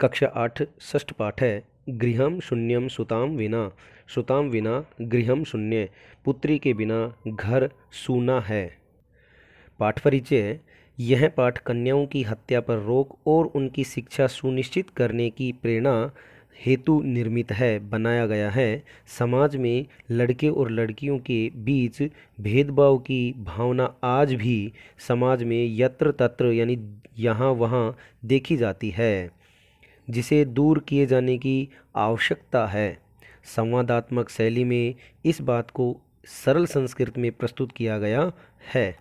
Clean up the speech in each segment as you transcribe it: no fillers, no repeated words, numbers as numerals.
कक्षा 8 षष्ठ पाठ है। गृहम शून्यम सुतां विना गृहम शून्य, पुत्री के बिना घर सूना है। पाठ परिचय। यह पाठ कन्याओं की हत्या पर रोक और उनकी शिक्षा सुनिश्चित करने की प्रेरणा हेतु निर्मित है, बनाया गया है। समाज में लड़के और लड़कियों के बीच भेदभाव की भावना आज भी समाज में यत्र तत्र यानी यहाँ वहाँ देखी जाती है, जिसे दूर किए जाने की आवश्यकता है। संवादात्मक शैली में इस बात को सरल संस्कृत में प्रस्तुत किया गया है।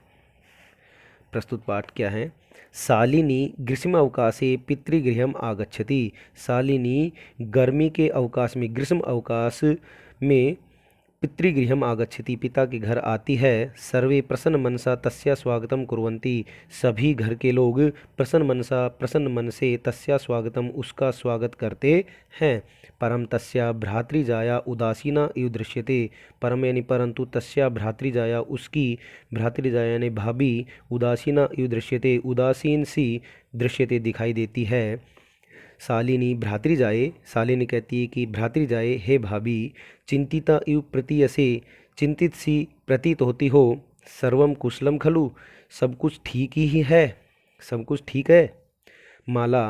प्रस्तुत पाठ क्या है? शालिनी ग्रीष्म अवकाशे पितृगृहम आगच्छति। शालिनी गर्मी के अवकाश में, ग्रीष्म अवकाश में पितृगृहम आगच्छति, पिता के घर आती है। सर्वे प्रसन्न मनसा तस्या स्वागतम कुर्वन्ति। सभी घर के लोग प्रसन्न मनसा, प्रसन्न मन से तस्या स्वागतम, उसका स्वागत करते हैं। परम तस्या भ्रातृजाया उदासीना इव दृश्यते। परम यानी परंतु, तस्या भ्रातृजाया उसकी, भ्रातृजाया यानी भाभी, उदासीना इव दृश्यते उदासीन सी दृश्यते दिखाई देती है। शालिनी भ्रातृजाए, शालिनी कहती है कि भ्रातृजाए, हे भाभी, चिंतिता इव प्रतीयसे, चिंतित सी प्रतीत होती हो। सर्वम कुशलम खलु, सब कुछ ठीक ही है, सब कुछ ठीक है। माला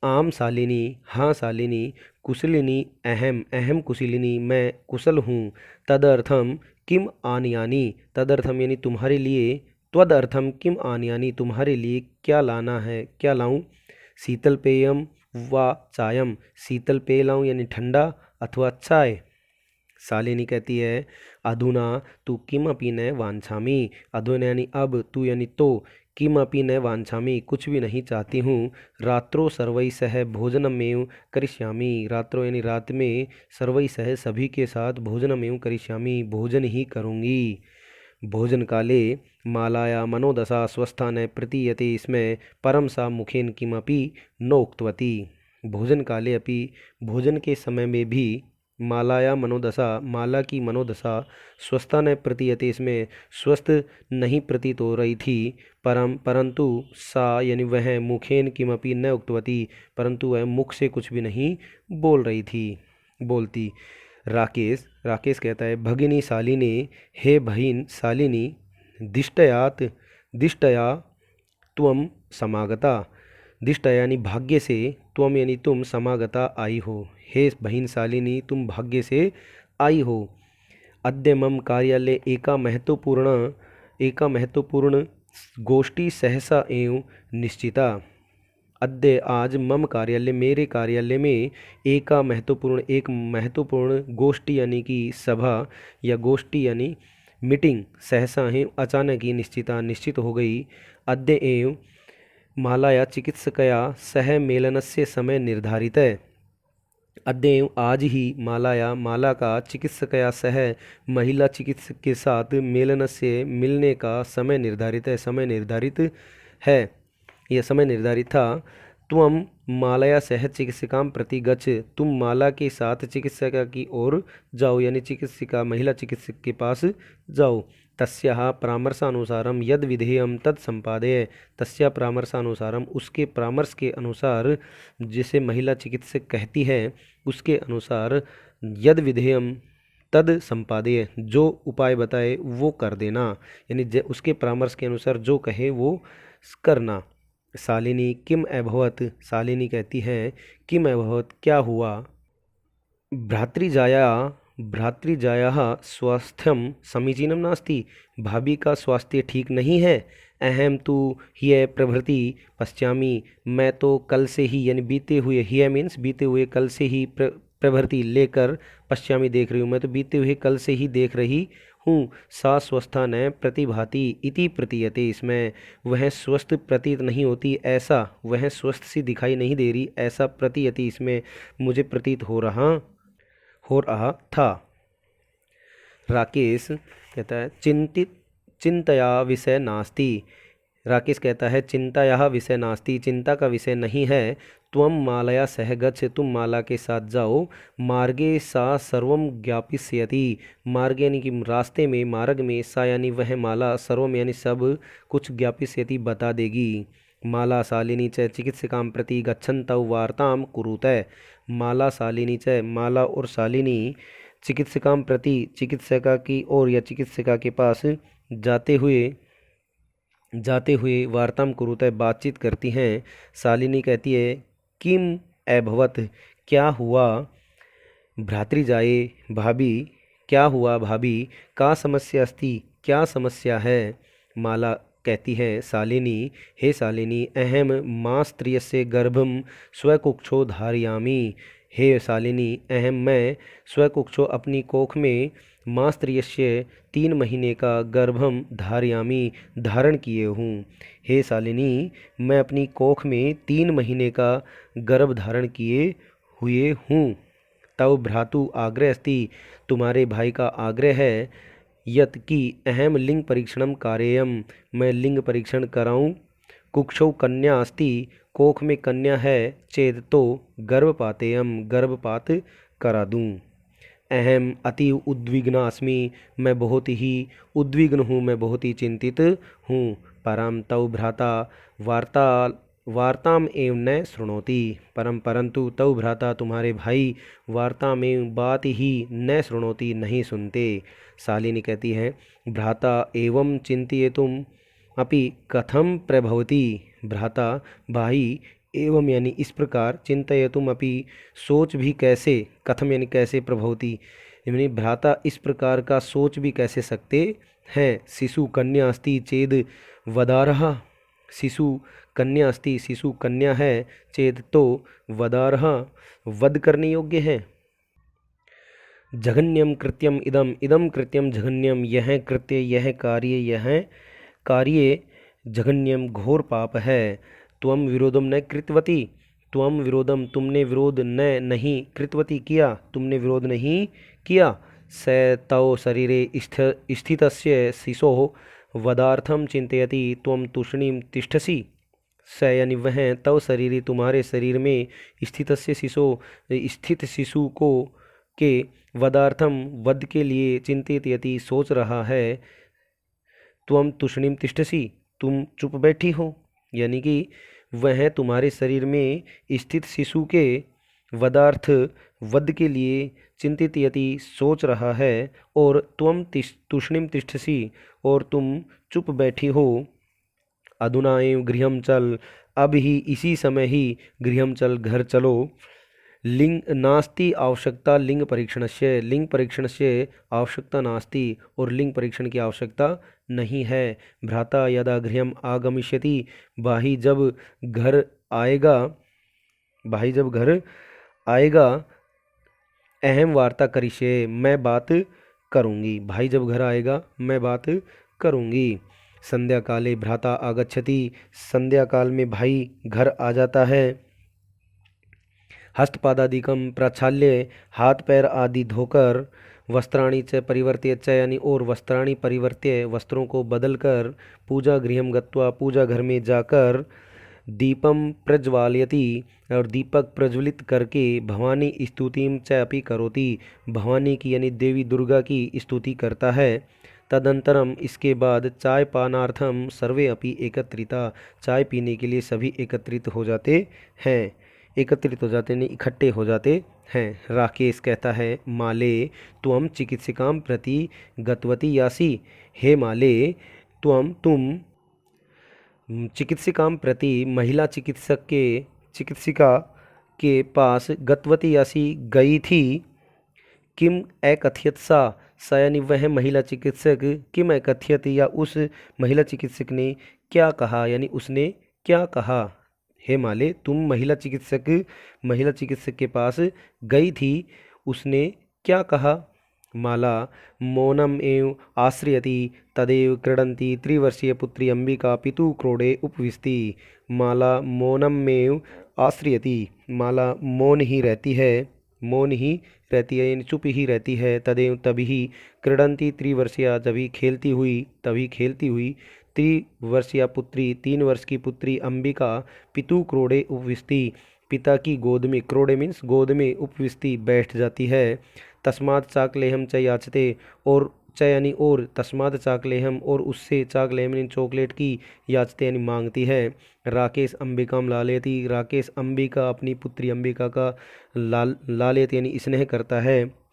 आम शालिनी, हाँ शालिनी। कुशलिनी अहम, अहम कुशलिनी, मैं कुशल हूँ। तदर्थम किम आनयानी, तदर्थम यानी तुम्हारे लिए, त्वदर्थम किम आनयानी, तुम्हारे लिए क्या लाना है, क्या लाऊं। शीतल पेयम वा चायम, शीतल पेय लाऊं यानी ठंडा अथवा चाय। शालिनी कहती है अधुना तू किम अपि न वांछामि, अधुना यानी अब, तू यानी तो, किम अपि न वांछामि कुछ भी नहीं चाहती हूँ। रात्रो सर्वै सह भोजनमेव करिष्यामि, रात्रो यानी रात में, सर्वै सह सभी के साथ, भोजनमेव करिष्यामि भोजन ही करूँगी। भोजन काले मालाया मनोदशा स्वस्था न प्रतीयते, इसमें परम सा मुखेन किमपि नोक्तवती। भोजन काले अपि, भोजन के समय में भी, मालाया मनोदशा, माला की मनोदशा, स्वस्था न प्रतीयते, इसमें स्वस्थ नहीं प्रतीत हो रही थी। परंतु सा यानी वह, मुखेन किमपि न उक्तवती, परंतु वह मुख से कुछ भी नहीं बोल रही थी, बोलती। राकेश, राकेश कहता है भगिनी शालिनी, हे बहिन शालिनी, दिष्टयात, दिष्टया त्वम समागता, दिष्टया यानी भाग्य से, त्वम यानी तुम, समागता आई हो, हे बहिन शालिनी तुम भाग्य से आई हो। अद्य मम कार्यालय एका महत्वपूर्ण गोष्ठी सहसा एवं निश्चिता। अद्य आज, मम कार्यालय मेरे कार्यालय में, एक महत्वपूर्ण गोष्ठी यानी कि सभा, या गोष्ठी यानी मीटिंग, सहसा है अचानक ही, निश्चिता निश्चित हो गई। अद्य एवं मालाया चिकित्सकया सह मेलनस्य समय निर्धारित है। अद्य एवं आज ही, मालाया माला का, चिकित्सकया सह महिला चिकित्सक के साथ, मेलन से मिलने का समय निर्धारित है, समय निर्धारित है, यह समय निर्धारित था। त्वम मालया सह चिकित्सिकां प्रति गच्छ, तुम माला के साथ चिकित्सिका की ओर जाओ, यानी चिकित्सिका, महिला चिकित्सक के पास जाओ। तस्याः परामर्शानुसारम यद विधेयम तद संपादय, तस्या परामर्शानुसारम, उसके परामर्श के अनुसार, जिसे महिला चिकित्सक कहती है उसके अनुसार, यद विधेयम तद संपादय, जो उपाय बताए वो कर देना, यानी उसके परामर्श के अनुसार जो कहे वो करना। शालिनी किम अभवत, शालिनी कहती है किम अभवत, क्या हुआ। भ्रातृजाया, भ्रातृजायाः स्वास्थ्यम समीचीनम नास्ति, भाभी का स्वास्थ्य ठीक नहीं है। अहम तु ह्यः प्रभृति पश्यामि, मैं तो कल से ही, यानी बीते हुए, ह्यः मीन्स बीते हुए, कल से ही, प्रभृति लेकर, पश्यामि देख रही हूँ, मैं तो बीते हुए कल से ही देख रही हूँ। सा स्वस्था न प्रतिभाति इति प्रतीयते, इसमें वह स्वस्थ प्रतीत नहीं होती, ऐसा, वह स्वस्थ सी दिखाई नहीं दे रही, ऐसा प्रतीयति, इसमें मुझे प्रतीत हो रहा था। राकेश कहता है चिंतया विषय नास्ति, राकेश कहता है चिंता यह विषय नास्ति, चिंता का विषय नहीं है। त्वम मालया सह गच्छ, तुम माला के साथ जाओ। मार्गे सा सर्वम ज्ञापयति, मार्ग यानी कि रास्ते में, मार्ग में, सा यानी वह माला, सर्वम यानी सब कुछ, ज्ञापयति बता देगी। माला शालिनी च चिकित्सिकां प्रति गच्छन्तौ वार्तां कुरुते। माला शालिनी च, माला और शालिनी चिकित्सिकां प्रति चिकित्सिका की ओर या चिकित्सिका के पास जाते हुए वार्ताम कुरुते बातचीत करती हैं। शालिनी कहती है किम अभवत, क्या हुआ, भ्रातृजाये भाभी, क्या हुआ भाभी, का समस्या अस्ति, क्या समस्या है। माला कहती है शालिनी, हे शालिनी, अहम मां स्त्रियस्य गर्भम स्वकुक्षो धारयामि। हे शालिनी, अहम मैं स्वकुक्षो अपनी कोख में मां स्त्रियस्य 3 महीने का गर्भम धारयामि धारण किए हूँ। हे शालिनी, मैं अपनी कोख में 3 महीने का गर्भ धारण किए हुए हूँ। तव भ्रातु आग्रह अस्ति, तुम्हारे भाई का आग्रह है, यत कि अहम लिंग परीक्षणम कारयम, मैं लिंग परीक्षण कराऊं। कुक्षौ कन्या अस्ति, कोख में कन्या है, चेत तो गर्भपातेयम, गर्भपात करा दूं। अहम अति उद्विग्ना अस्मि, मैं बहुत ही उद्विग्न हूँ, मैं बहुत ही चिंतित हूँ। परम तव भ्राता वार्ताम एवं न शृणोति, परंतु तव भ्राता तुम्हारे भाई वार्ता में बात ही न शृणोति, नहीं सुनते। शालिनी कहती है भ्राता एवं चिंतयितुम अपि कथम प्रभवति, भ्राता भाई एवं यानी इस प्रकार, चिंतयितुम अपि सोच भी कैसे, कथम यानी कैसे, प्रभवति यानी भ्राता इस प्रकार का सोच भी कैसे सकते हैं। शिशु कन्या अस्ति चेद वदारहा, शिशु कन्या अस्ति, शिशु कन्या है, चेत तो वदारहा वध करने योग्य है। जघन्यम कृत्यम इदम, इदम कृत्यम जघन्यम, यह कृत्य, यह कार्य, यह कार्य जघन्यम घोर पाप है। त्वम विरोधम न कृतवती, त्वम विरोधम तुमने विरोध न नहीं, कृतवती किया, तुमने विरोध नहीं किया। स तव शरीरे स्थितस्य शिशोः वधार्थम चिंतयति त्वम तूष्णीम तिष्ठसि। स यानी वह तव शरीर, तुम्हारे शरीर में स्थितस्य शिशो स्थित शिशु को के वधार्थम वध के लिए चिंतित यति सोच रहा है। त्वम तूष्णीम तिष्ठसि, तुम चुप बैठी हो, यानी कि वह तुम्हारे शरीर में स्थित शिशु के वदार्थ वध के लिए चिंतित यति सोच रहा है। और त्वम तूष्णीम तिष्ठसि, और तुम चुप बैठी हो। अधुना एव गृहम चल, अब ही इसी समय ही गृहम चल, घर चलो। लिंग नास्ति आवश्यकता लिंग परीक्षणस्य, लिंग परीक्षणस्य आवश्यकता नास्ति, और लिंग परीक्षण की आवश्यकता नहीं है। भ्राता यदा गृहम आगमिष्यति, भाई जब घर आएगा, भाई जब घर आएगा, अहम वार्ता करिष्ये, मैं बात करूँगी, भाई जब घर आएगा मैं बात करूँगी। संध्या काले भ्राता आगच्छति, संध्या काल में भाई घर आ जाता है। हस्तपादादिकम प्रक्षाल्य, हाथ पैर आदि धोकर, वस्त्राणि च परिवर्त्य च यानी और वस्त्राणि परिवर्त्य, वस्त्रों को बदलकर, पूजा गृहम गत्वा, पूजा घर में जाकर, दीपम प्रज्वालयति, और दीपक प्रज्वलित करके, भवानी स्तुतिम च अपि करोति, भवानी की यानी देवी दुर्गा की स्तुति करता है। तदंतरम इसके बाद चाय पानार्थम सर्वे अपि एकत्रिता, चाय पीने के लिए सभी एकत्रित हो जाते हैं, एकत्रित हो जाते नहीं इकट्ठे हो जाते हैं। राकेश कहता है माले त्वम चिकित्सिकां प्रति गतवती यासी, हे माले तुम चिकित्सिकां प्रति महिला चिकित्सिका के पास गतवती यासी गई थी। किम अकथयत सा, यानी वह महिला चिकित्सक, किम अकथयत या उस महिला चिकित्सक ने क्या कहा, यानी उसने क्या कहा। हे माले तुम महिला चिकित्सक के पास गई थी, उसने क्या कहा। माला मौनम एव आश्रयति तदेव क्रीडन्ति त्रिवर्षीय पुत्री अंबिका पितु क्रोडे उपविशति। माला मौनमेव आश्रयति, माला मौन ही रहती है, मौन ही रहती है यानी चुप ही रहती है। तदेव तभी, क्रीडन्ति त्रिवर्षीय तभी खेलती हुई, त्रिवर्षीय पुत्री 3 वर्ष की पुत्री अंबिका पितु क्रोडे उपविशति, पिता की गोद में, क्रोडे मीन्स गोद में, उपविशति बैठ जाती है। तस्मात् चाकलेहम च याचते, और च यानी और, तस्माद चाकलेहम और उससे, चाकलेहम यानी चॉकलेट की, याचते यानी मांगती है। राकेश अंबिकाम लालेती, राकेश अंबिका अपनी पुत्री अंबिका का लालेत यानी स्नेह करता है,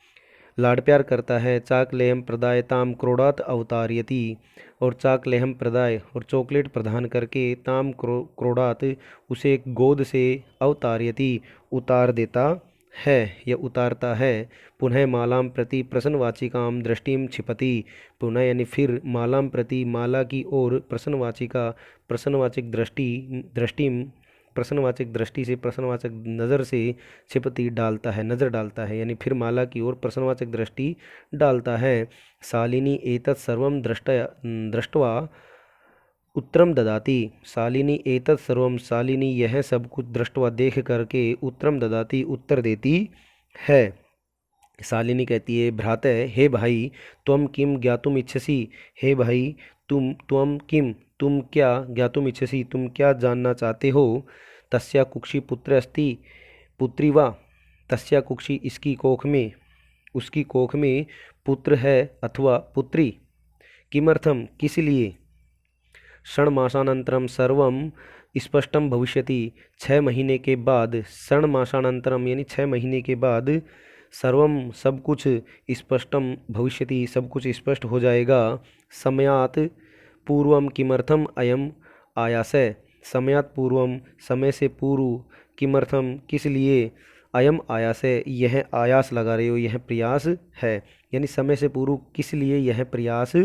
लाड प्यार करता है। चाकलेहम प्रदाय क्रोडात अवतार्यति, और चाकलेहम प्रदाय और चॉकलेट प्रदान करके क्रोडात उसे गोद से अवतार्यति उतार देता है या उतारता है। पुनः मालाम प्रति प्रसन्नवाचिकाम दृष्टिम क्षिपति, पुनः यानी फिर मालाम प्रति माला की ओर प्रसन्नवाचिका प्रसन्नवाचक दृष्टिम प्रश्नवाचक दृष्टि से प्रश्नवाचक नज़र से क्षिपति डालता है, नज़र डालता है, यानी फिर माला की ओर प्रश्नवाचक दृष्टि डालता है। शालिनी एतत् सर्वं दृष्ट्वा उत्तरम ददाती, शालिनी एतत् सर्वम, शालिनी यह सब कुछ दृष्ट्वा देख करके उत्तरम ददाती उत्तर देती है। शालिनी कहती है भ्रातः, हे भाई, त्वं किम ज्ञातुम इच्छसि, हे भाई त्वं किम, तुम क्या, ज्ञातुम इच्छसि तुम क्या जानना चाहते हो। तस्या कुक्षी पुत्र अस्ति, पुत्री वा, तस्या कुक्षी इसकी कोख में, उसकी कोख में पुत्र है अथवा पुत्री। किमर्थम किस लिए। षण्मासानंतरम सर्वम स्पष्टम भविष्यति, 6 महीने के बाद, षण्मासानंतरम यानी 6 महीने के बाद, सर्वम सब कुछ, स्पष्टम भविष्यति सब कुछ स्पष्ट हो जाएगा। समयात पूर्वम किमर्थम अयम आयासै, समयात पूर्वम समय से पूर्व, किमर्थम किस लिए, अयम आयासै यह आयास लगा रहे हो, यह प्रयास है, यानी समय से पूर्व किस लिए यह प्रयास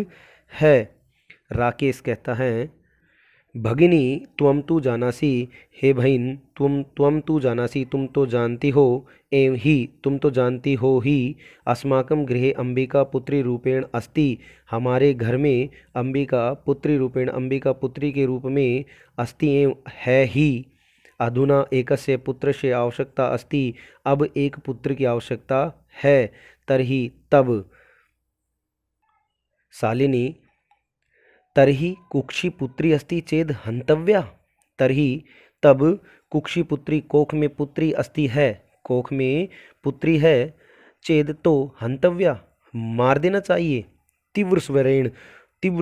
है। राकेश कहता है भगिनी त्वम तु जानासी, हे बहन त्वम तु जानासी तुम तो जानती हो, एवं ही तुम तो जानती हो ही, अस्माकं गृहे अंबिका पुत्री रूपेण अस्ति, हमारे घर में अंबिका पुत्री रूपेण, अंबिका पुत्री के रूप में, अस्ति एवं है ही। अधुना एकस्य पुत्रस्य आवश्यकता अस्ति, अब एक पुत्र की आवश्यकता है। तर्हि तब, शालिनी तर्हि कुक्षी पुत्री अस्ति चेद हंतव्या, तर्हि तब कुक्षी पुत्री, कोख में पुत्री अस्ति है, कोख में पुत्री है, चेद तो हंतव्या मार देना चाहिए। तीव्र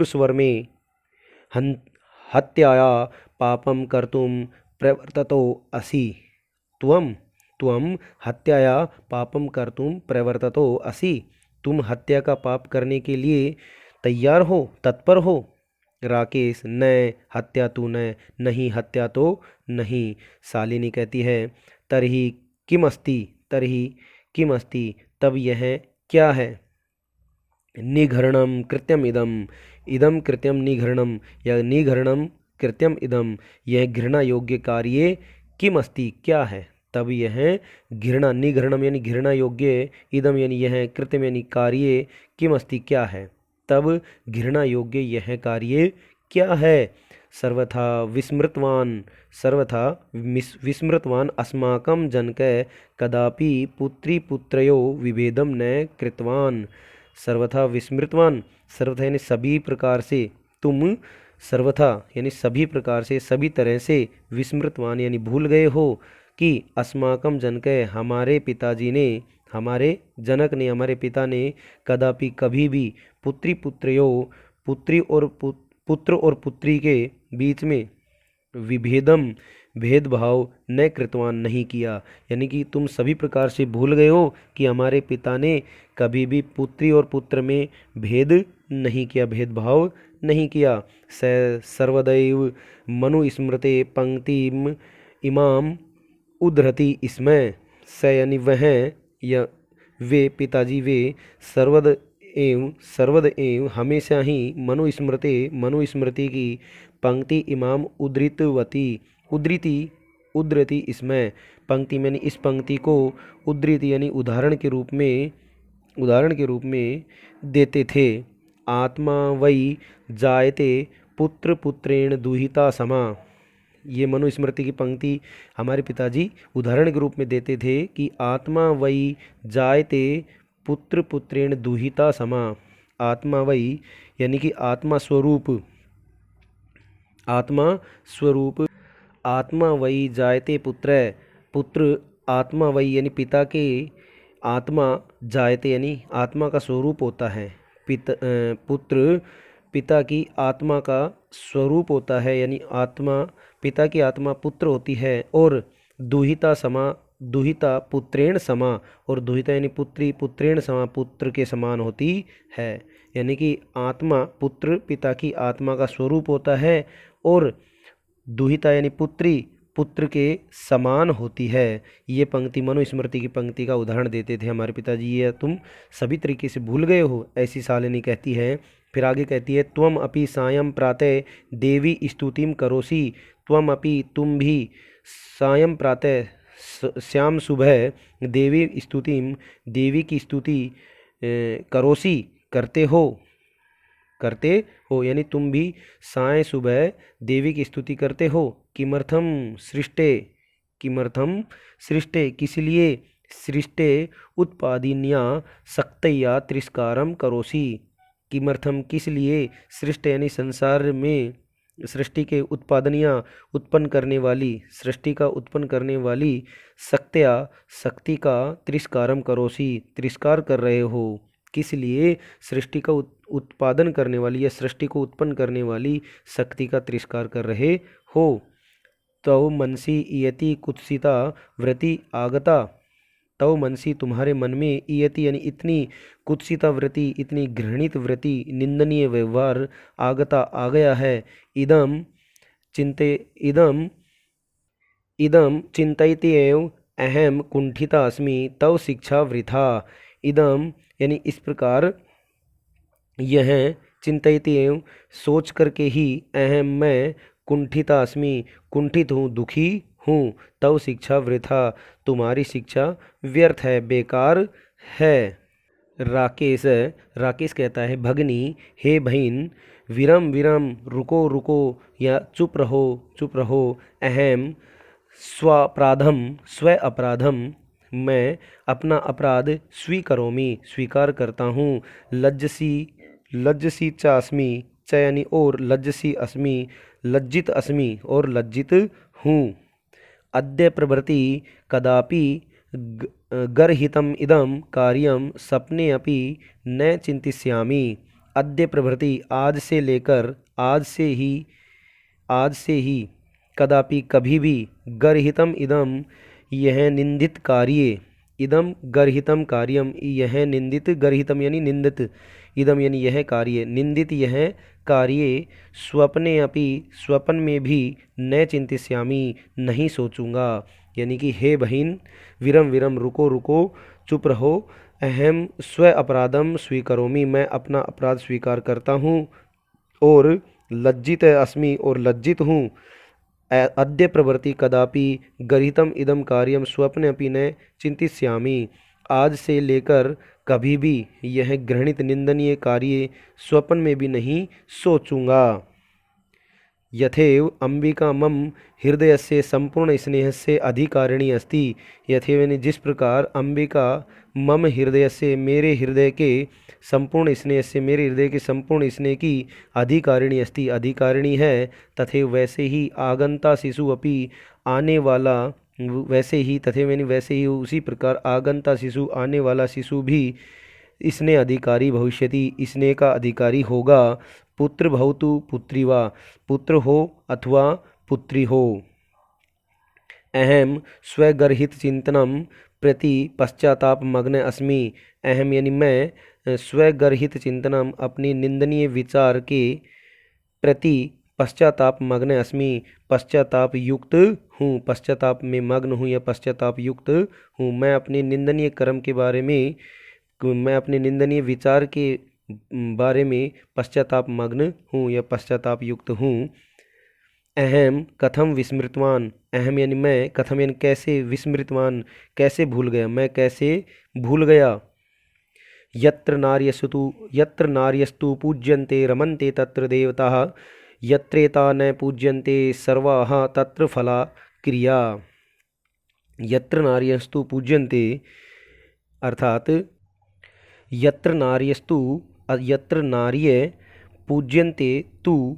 स्वर में हत्याया पापम कर्तुम प्रवर्ततो असि, त्वम हत्याया पापम कर्तुम प्रवर्ततो असि, तुम हत्या का पाप करने के लिए तैयार हो, तत्पर हो। राकेश न हत्या तो न, नहीं हत्या तो नहीं। शालिनी कहती है तरही किम अस्ति, तरही किम अस्ति तब यह क्या है। निघरणम कृत्यम इदम, इदम कृत्यम निघरणम, या निघरणम कृत्यम इदम, यह घृणा योग्य कार्य किम अस्ति क्या है, तब यह घृणा, निघरणम यानी घृणा योग्य, इदम यानी यह, कृत्यम यानी कार्य, किम अस्ति क्या है, तब घृणा योग्य यह कार्य क्या है। सर्वथा विस्मृतवान अस्माकं जनकः कदापि पुत्री पुत्रयो विभेदम न कृतवान। सर्वथा विस्मृतवान, सर्वथा यानी सभी प्रकार से, तुम सर्वथा यानी सभी प्रकार से, सभी तरह से, विस्मृतवान यानी भूल गए हो कि अस्माकं जनकः हमारे पिताजी ने, हमारे जनक ने, हमारे पिता ने, कदापि कभी भी, पुत्री पुत्रयो पुत्र और पुत्री के बीच में, विभेदम भेदभाव न कृतवान नहीं किया, यानी कि तुम सभी प्रकार से भूल गए हो कि हमारे पिता ने कभी भी पुत्री और पुत्र में भेद नहीं किया, भेदभाव नहीं किया। सर्वदैव मनुस्मृते पंक्तिम इमाम उद्धरति इसमें, स यानी वह, या वे पिताजी, वे सर्वद एवं हमेशा ही मनुस्मृति की पंक्ति इमाम उद्धृति इसमें, पंक्ति में इस पंक्ति को, उद्धृति यानी उदाहरण के रूप में देते थे। आत्मा वै जायते पुत्र पुत्रेण दुहिता समा, ये मनुस्मृति की पंक्ति हमारे पिताजी उदाहरण के रूप में देते थे कि आत्मा वै जायते पुत्र पुत्रेण दुहिता समा, आत्मा वै यानी कि आत्मा स्वरूप, आत्मा वै जायते पुत्र आत्मा वै यानी पिता के, आत्मा जायते यानी आत्मा का स्वरूप होता है, पुत्र पिता की आत्मा का स्वरूप होता है, यानी आत्मा पिता की आत्मा पुत्र होती है। और दुहिता समा, दुहिता पुत्रेण समा, और दुहिता यानी पुत्री पुत्रेण समा, पुत्र के समान होती है। यानी कि आत्मा पुत्र पिता की आत्मा का स्वरूप होता है और दुहिता यानी पुत्री पुत्र के समान होती है। ये पंक्ति मनुस्मृति की पंक्ति का उदाहरण देते थे हमारे पिताजी। ये तुम सभी तरीके से भूल गए हो, ऐसी शालिनी कहती है। फिर आगे कहती है, त्वम अपि सायं प्रातः देवी स्तुतिम करोसि। त्वम अपि, तुम भी, सायं प्रातः श्याम सुबह, देवी स्तुतिम, देवी की स्तुति करोसि, करते हो, करते हो, यानी तुम भी साय सुबह देवी की स्तुति करते हो। किमर्थम सृष्टे, किमर्थम सृष्टे, किस लिए, सृष्टे उत्पादिन्या शक्तया तिरस्कारम करोसि। किमर्थम, किस लिए, सृष्टि यानी संसार में सृष्टि के उत्पादनियाँ उत्पन्न करने वाली, सृष्टि का उत्पन्न करने वाली शक्तिया, शक्ति का तिरस्कारम करोसि, तिरस्कार कर रहे हो। किस लिए, सृष्टि का उत्पादन करने वाली या सृष्टि को उत्पन्न करने वाली शक्ति का तिरस्कार कर रहे हो। तव मनसी इयति कुत्सिता वृत्ति आगता। तव मनसी, तुम्हारे मन में, इयति यानी इतनी, कुत्सिता वृत्ति, इतनी घृणित वृत्ति, निंदनीय व्यवहार, आगता आ गया है। इदम चिंते, इदम इदम चिंतयति एव अहम कुंठिता अस्मि तव शिक्षा वृथा। इदम यानी इस प्रकार, यह चिंतयति एव सोच करके ही, अहम मैं, कुंठिता अस्मि कुंठित हूँ, दुखी हूँ, तव शिक्षा वृथा, तुम्हारी शिक्षा व्यर्थ है, बेकार है। राकेश, राकेश कहता है, भगनी, हे बहन, विरम विरम, रुको रुको, या चुप रहो, चुप रहो। अहम स्वापराधम, स्व अपराधम, मैं अपना अपराध स्वीकरोमि, स्वीकार करता हूँ। लज्जसी, लज्जसी च अस्मि, च यानी और, लज्जसी अस्मि, लज्जित अस्मि, और लज्जित हूँ। अद्य प्रभृति कदापि गर्हितम इदम कार्यम सपने अपि न चिंतिष्यामि। अद्य प्रभृति, आज से लेकर, आज से ही, आज से ही, कदापि कभी भी, गर्हितम इदम, यह निंदित कार्य, इदम गर्हितम कार्यम, यह निंदित, गर्हितम यानी निंदित, इदम यानी यह कार्य, निंदित यह कार्य, स्वप्ने अपि, स्वप्न में भी, न चिंतिष्यामि, नहीं सोचूंगा। यानी कि हे बहन, विरम विरम, रुको रुको, चुप रहो। अहम स्व अपराधम स्वीकरोमि, मैं अपना अपराध स्वीकार करता हूँ। और लज्जित अस्मि, और लज्जित हूँ। अद्य प्रवृत्ति कदापि गर्हितम इदम कार्यम स्वप्न अपि न चिंतिष्यामि, आज से लेकर कभी भी यह घृणित निंदनीय कार्य स्वप्न में भी नहीं सोचूंगा। यथेव अंबिका मम हृदय से संपूर्ण स्नेह से अधिकारिणी अस्ति। यथेव यानी जिस प्रकार अंबिका मम हृदय से, मेरे हृदय के संपूर्ण स्नेह से, मेरे हृदय के संपूर्ण स्नेह की अधिकारिणी अस्ति, अधिकारिणी है। तथेव वैसे ही आगंता शिशु अपि, आने वाला, वैसे ही, तथेव यानी वैसे ही, उसी प्रकार आगंता शिशु, आने वाला शिशु भी स्नेह अधिकारी भविष्यति, स्नेह का अधिकारी होगा। पुत्र भवतु पुत्री वा, पुत्र हो अथवा पुत्री हो। अहम स्वगर्हित चिंतनम प्रति पश्चाताप मग्न अस्मि। अहम यानी मैं, स्वगर्हित चिंतनम, अपनी निंदनीय विचार के प्रति, पश्चाताप मग्न अस्मि, पश्चाताप युक्त हूँ, पश्चाताप में मग्न हूँ या पश्चाताप युक्त हूँ। मैं अपने निंदनीय कर्म के बारे में, मैं अपने निंदनीय विचार के बारे में पश्चाताप मग्न हूँ या पश्चाताप युक्त हूँ। अहम कथम विस्मृतवान, अहम यानी मैं, कथम यानी कैसे, विस्मृतवान कैसे भूल गया, मैं कैसे भूल गया। यत्र नार्यस्तु पूज्यन्ते रमन्ते तत्र देवताः, यत्रेता न पूज्यन्ते सर्वाः तत्र फला क्रिया। यत्र नार्यस्तु पूज्यन्ते, अर्थात यत्र नार्यस्तु, यत्र नार्य पूज्यन्ते तु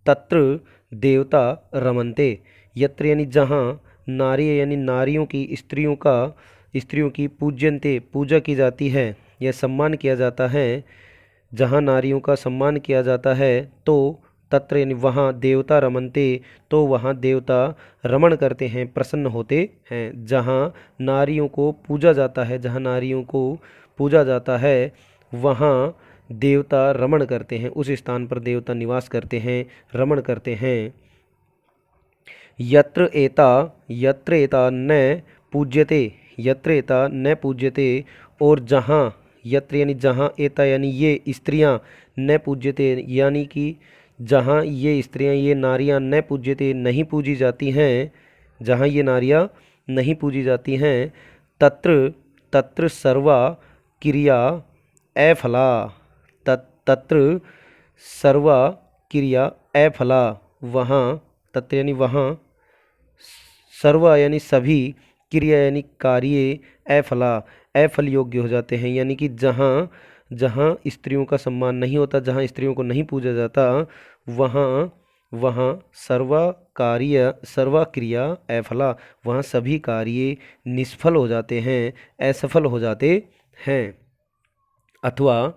तत्र देवता रमन्ते। यत्र यानी जहाँ, नार्य यानी नारियों की, स्त्रियों का, स्त्रियों की, पूज्यन्ते पूजा की जाती है या सम्मान किया जाता है, जहाँ नारियों का सम्मान किया जाता है तो तत्र यानी वहाँ देवता रमन्ते, तो वहाँ देवता रमण करते हैं, प्रसन्न होते हैं। जहाँ नारियों को पूजा जाता है, जहाँ नारियों को पूजा जाता है वहाँ देवता रमण करते हैं, उस स्थान पर देवता निवास करते हैं, रमण करते हैं। यत्र एता न पूज्यते, यत्र एता न पूज्यते, और जहाँ, यत्र यानी जहाँ, एता यानी ये स्त्रियाँ, न पूज्यते यानी कि जहाँ ये स्त्रियाँ, ये नारियाँ न पूज्यते नहीं पूजी जाती हैं, जहाँ ये नारियाँ नहीं पूजी जाती हैं, तत्र तत्र सर्वा क्रिया अफला, तत्र सर्वा क्रिया अफला, वहाँ, तत्र यानी वहाँ, सर्व यानी सभी, क्रिया यानी कार्य, अफला अफल योग्य हो जाते हैं। यानी कि जहाँ जहाँ स्त्रियों का सम्मान नहीं होता, जहाँ स्त्रियों को नहीं पूजा जाता, वहाँ वहाँ सर्वा क्रिया अफला, वहाँ सभी कार्य निष्फल हो जाते हैं, असफल हो जाते हैं। अथवा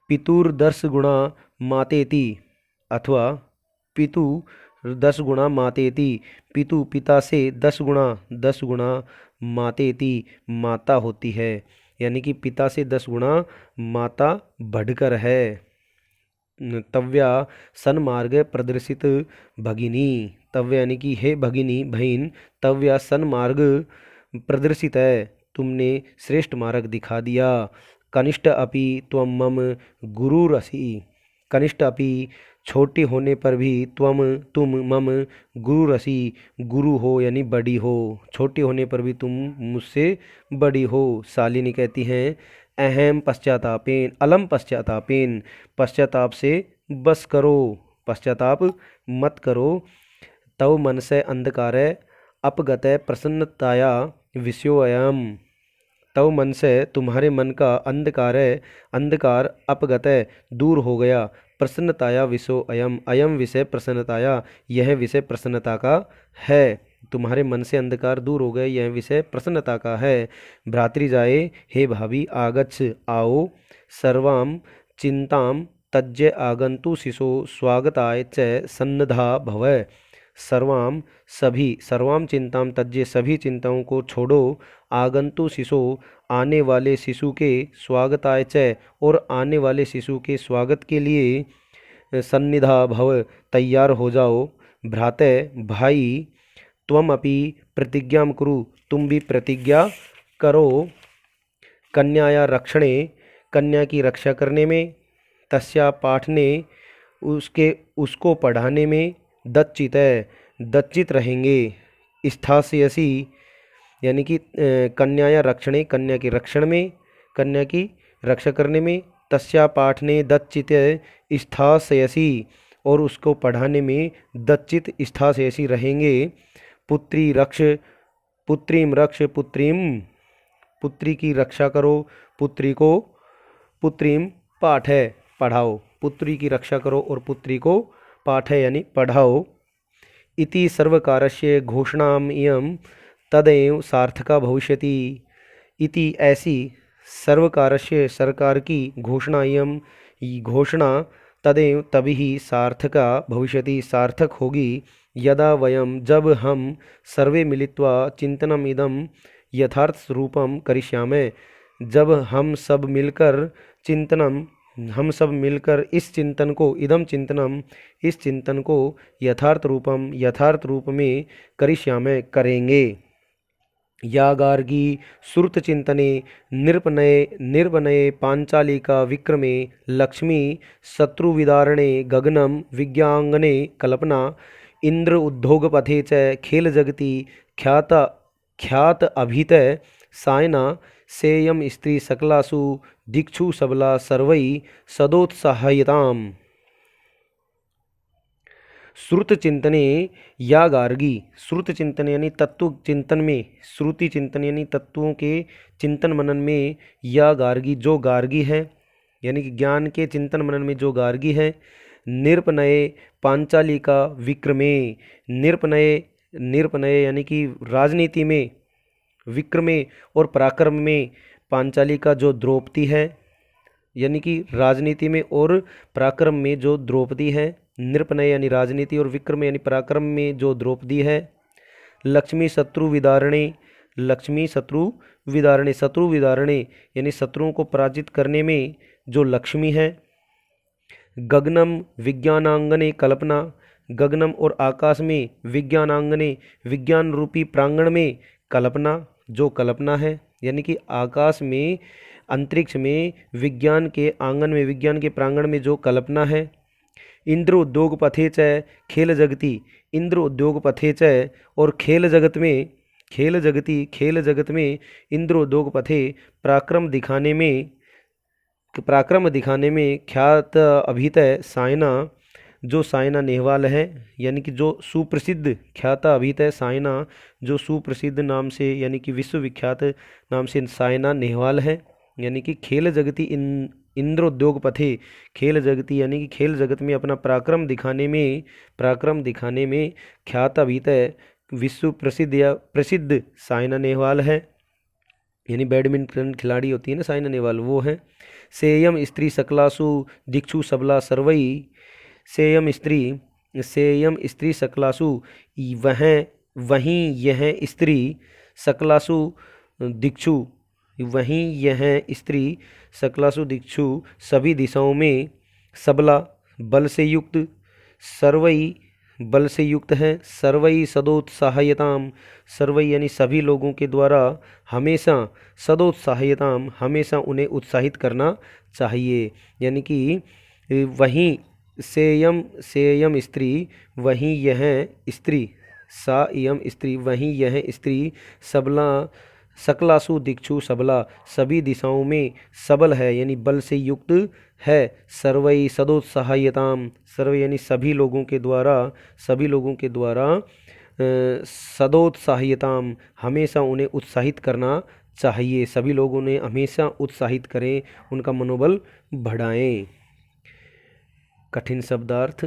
पितुर्दश गुणा मातेति, अथवा पितु 10 गुणा मातेति, पितु पिता से 10 गुणा मातेति माता होती है, यानी कि पिता से 10 गुणा माता बढ़कर है। तव्या सन्मार्ग प्रदर्शित भगिनी, तव्या यानी कि हे भगिनी बहन, तव्या सन्मार्ग प्रदर्शित है, तुमने श्रेष्ठ मार्ग दिखा दिया। कनिष्ठ अपि त्वम मम गुरुरसि, कनिष्ठ अपि छोटे होने पर भी तुम मम गुरुरसि, गुरु हो यानी बड़ी हो, छोटे होने पर भी तुम मुझसे बड़ी हो। शालिनी कहती हैं अहम पश्चातापेन, अलम पश्चातापेन, पश्चाताप से बस करो, पश्चाताप मत करो। तव मन से अंधकार अपगत प्रसन्नताया विषयोऽयम्, तव मन से तुम्हारे मन का अंधकार अपगत दूर हो गया, प्रसन्नताया विषो अयम, अयम विषय प्रसन्नताया, यह विषय प्रसन्नता का है। तुम्हारे मन से अंधकार दूर हो गए, यह विषय प्रसन्नता का है। भ्रातृजाए, हे भाभी, आगच्छ आओ, सर्वाम चिंताम तज्य आगंतु शिशो स्वागताय च सन्नधा भव, सर्वाम सभी, सर्वाम चिंताम तज्य सभी चिंताओं को छोड़ो, आगंतु शिशो आने वाले शिशु के, स्वागताय च और आने वाले शिशु के स्वागत के लिए, सन्निधा भव तैयार हो जाओ। भ्राते भाई, त्वम अपि प्रतिज्ञां कुरु, तुम भी प्रतिज्ञा करो। कन्याया रक्षणे, कन्या की रक्षा करने में, तस्या पाठने, उसको पढ़ाने में, दच्चित दच्चित रहेंगे। स्थास्यसि यानी कि कन्याया रक्षणे, कन्या के रक्षण में, कन्या की रक्षा करने में, तस्या पाठने दच्चित स्थास्यसि और उसको पढ़ाने में दच्चित स्थास्यसि रहेंगे। पुत्री रक्ष, पुत्रीम रक्ष, पुत्री की रक्षा करो, पुत्री को, पुत्रीम पाठ है पढ़ाओ, पुत्री की रक्षा करो और पुत्री को पाठ है यानी पढ़ाओ। इति सर्वकारस्य घोषणाम इयं तदेव सार्थका भविष्यति, इति ऐसी सर्वकारस्य सरकार की घोषणा, इयं घोषणा, तदेव तभी ही सार्थका भविष्यति सार्थक होगी। यदा वयम जब हम सर्वे मिलित्वा चिंतनम इदम यथार्थ रूपम करिष्यामः, जब हम सब मिलकर चिंतनम, हम सब मिलकर इस चिंतन को, इदम चिंतनम, इस चिंतन को यथार्थ रूपम, यथार्थ रूप में करिष्यामः करेंगे। या गार्गी श्रुत चिंतने निर्वनये पांचालिका विक्रमे लक्ष्मी शत्रुविदारणे गगनम विज्ञांगने कल्पना इंद्र उद्योगपथे च खेल जगति ख्यात अभित सायना सेयम स्त्री सकलासु दिक्षु सबला सर्वै सदोत्साहयताम। श्रुत चिंतने या गार्गी, श्रुत चिंतन यानी तत्व चिंतन में, श्रुति चिंतन यानी तत्वों के चिंतन मनन में, या गार्गी जो गार्गी है, यानी कि ज्ञान के चिंतन मनन में जो गार्गी है। निरपनये पांचालिका विक्रमे, निरपनये यानी कि राजनीति में, विक्रमे और पराक्रम में, पांचालिका जो द्रौपदी है, यानी कि राजनीति में और पराक्रम में जो द्रौपदी है, नृपनय यानी राजनीति और विक्रम यानी पराक्रम में जो द्रौपदी है। लक्ष्मी शत्रु विदारणे, लक्ष्मी शत्रु विदारणे, शत्रु विदारणे यानी शत्रुओं को पराजित करने में जो लक्ष्मी है। गगनम विज्ञानांगने कल्पना, गगनम और आकाश में, विज्ञानांगने विज्ञान रूपी प्रांगण में, कल्पना जो कल्पना है, यानी कि आकाश में, अंतरिक्ष में, विज्ञान के आंगन में, विज्ञान के प्रांगण में जो कल्पना है। इंद्र उद्योग पथे च खेल जगती, इंद्र उद्योग पथे च और खेल जगत में, खेल जगती खेल जगत में, इंद्र उद्योग पथे पराक्रम दिखाने में, पराक्रम दिखाने में ख्यात अभितय सायना, जो सायना नेहवाल है, यानी कि जो सुप्रसिद्ध, ख्यात अभितय सायना जो सुप्रसिद्ध नाम से यानी कि विश्वविख्यात नाम से सायना नेहवाल है। यानी कि खेल जगती इंद्र उद्योग पथे, खेल जगती यानी कि खेल जगत में अपना पराक्रम दिखाने में, पराक्रम दिखाने में ख्यात अभितय विश्व प्रसिद्ध या प्रसिद्ध सायना नेहवाल है। यानी बैडमिंटन खिलाड़ी होती है ना सायना नेहवाल, वो है। सेयम स्त्री सकलासु दिक्षु सबला सर्वई, सेयम स्त्री सकलासु, वह वहीं यह स्त्री, सकलासु दिक्षु वहीं यह स्त्री, सकलासु दिक्षु सभी दिशाओं में, सबला बल से युक्त, सर्वई बल से युक्त है, सर्वई सदोत्साहयताम, सर्वई यानी सभी लोगों के द्वारा, हमेशा सदोत्साहयताम हमेशा उन्हें उत्साहित करना चाहिए। यानी कि वहीं सेयम स्त्री, वहीं यह स्त्री, सा इयम स्त्री वहीं यह स्त्री, सबला सकलासु दिक्षु सबला सभी दिशाओं में सबल है यानी बल से युक्त है। सर्वई सदोत्साहयताम, सर्व यानी सभी लोगों के द्वारा, सभी लोगों के द्वारा सदोत्साहयताम हमेशा उन्हें उत्साहित करना चाहिए। सभी लोग उन्हें हमेशा उत्साहित करें, उनका मनोबल बढ़ाएं। कठिन शब्दार्थ।